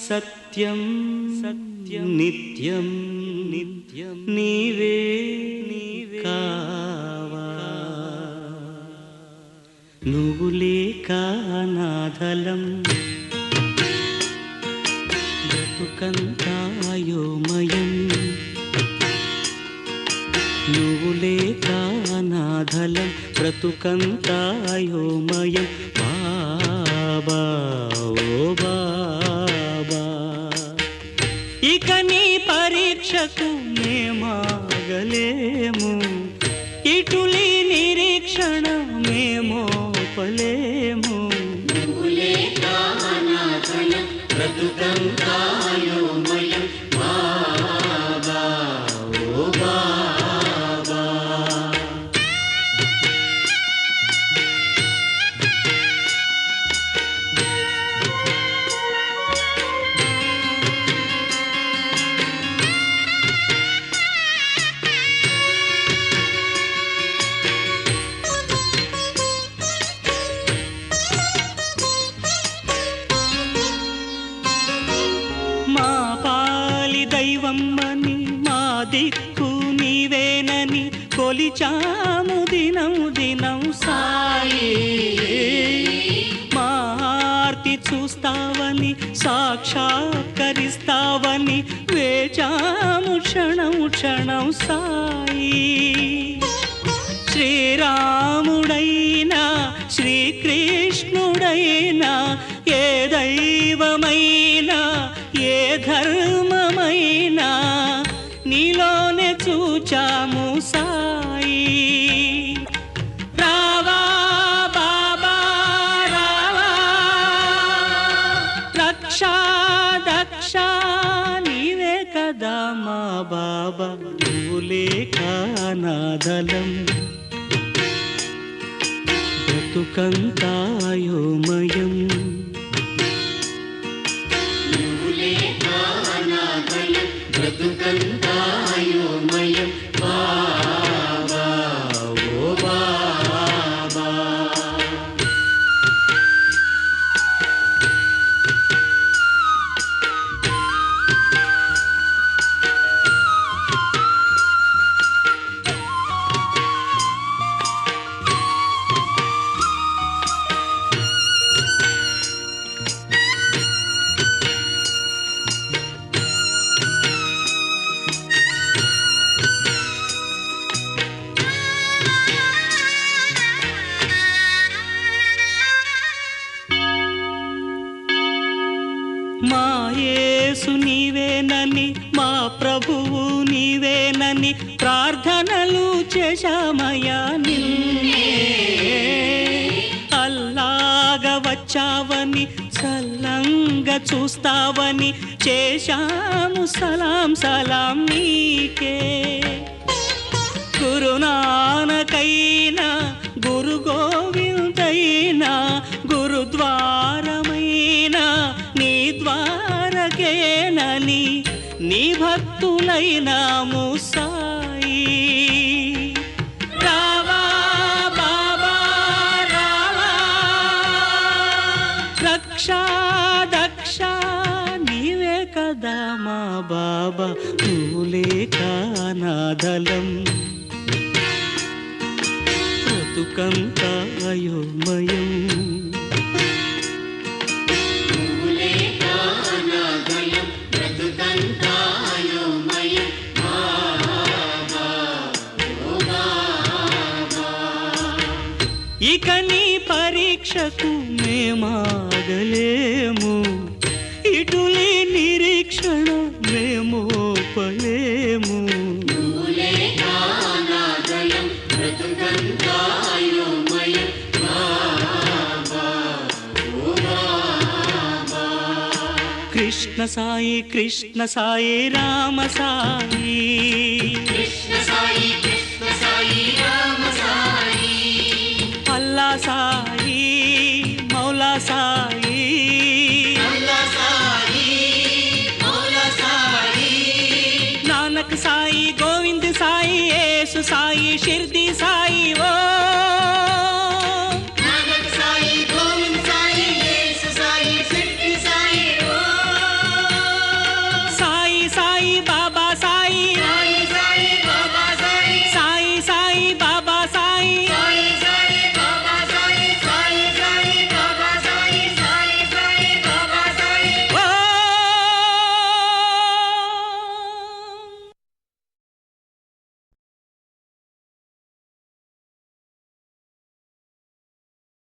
సత్యం సత్యం నిత్యం నిత్యం నీవే కావా నువ్వు లేక అనాథలం బ్రతుకంతా అయోమయం నువ్వు లేక అనాథలం బ్రతుకంతా అయోమయం బాబా ఓ బాబా ఇక నీ పరీక్షకు మేమాగలేము ఇటులి నిరీక్షణ మేమోపలేము నువ్వు లేక అనాథలం బ్రతుకంతా అయోమయం బాబా ఓ బాబా మా పాలి దైవమ్మని మా దిక్కు నీవేనని కొలిచాము దినం దినం సాయి మా ఆర్తి చూస్తావని సాక్షాత్కరిస్తావని వేచాము క్షణం క్షణం సాయి శ్రీరాముడైనా శ్రీకృష్ణుడైనా ఏ దైవమైనా ఏ ధర్మమైనా నీలోనే చూచాము సాయి రావా బాబా రావా రక్షా దక్ష నీవే కదా మా బాబా నువ్వు లేక అనాథలం బ్రతుకంతా అయోమయం నువ్వు లేక అనాథలం బ్రతుకంతా అయోమయం బాబా ఓ బాబా మా యేసు నీవేనని మా ప్రభువు నీవేనని ప్రార్థనలు చేశామయ్యా నిన్నే అల్లాగా వచ్చావని సల్లంగా చూస్తావని చేశాము సలాం సలాం నీకే గురునానకైనా గురు గోవిందైనా గురుద్వారమైనా నీ ద్వారకేనని నీ భక్తులైనాము సాయి రావా బాబా రావా రక్షా దక్ష నీవే కదా మా బాబా నువ్వు లేక అనాథలం బ్రతుకంతా అయోమయం ఇక నీ పరీక్షకు మేమాగలేము ఇటులి నిరీక్షణ మేమోపలేము కృష్ణ సాయి కృష్ణ సాయి రామ సాయి కృష్ణ సాయి రామ సాయి అల్లా సాయి మౌలా సాయి నానక్ సాయి గోవింద్ సాయి యేసు సాయి షిర్ది సాయి